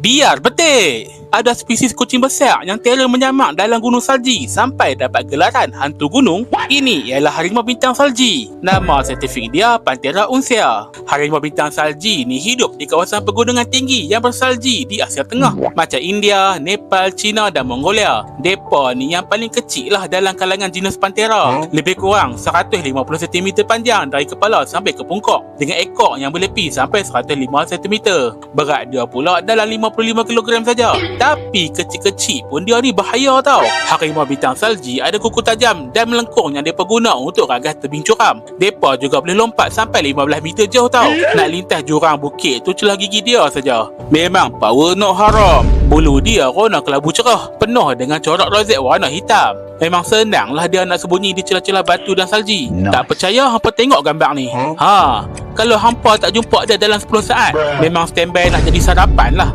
Biar betik! Ada spesies kucing besar yang teror menyamak dalam gunung salji sampai dapat gelaran hantu gunung. Ini ialah harimau bintang salji. Nama saintifik dia Panthera uncia. Harimau bintang salji ni hidup di kawasan pegunungan tinggi yang bersalji di Asia Tengah, macam India, Nepal, China dan Mongolia. Depa ni yang paling kecil lah dalam kalangan genus Panthera. Lebih kurang 150 cm panjang dari kepala sampai ke pungkok, dengan ekor yang berlepi sampai 105 cm. Berat dia pula dalam 55 kg saja. Tapi kecil-kecil pun dia ni bahaya tau. Harimau bintang salji ada kuku tajam dan melengkung yang mereka guna untuk ragas tebing curam. Mereka juga boleh lompat sampai 15 meter jauh tau. Nak lintas jurang bukit tu celah gigi dia saja. Memang power no haram. Bulu dia warna kelabu cerah, penuh dengan corak rozet warna hitam. Memang senanglah dia nak sembunyi di celah-celah batu dan salji. Tak percaya, hampa tengok gambar ni. Kalau hampa tak jumpa dia dalam 10 saat, memang standby nak jadi sarapan lah.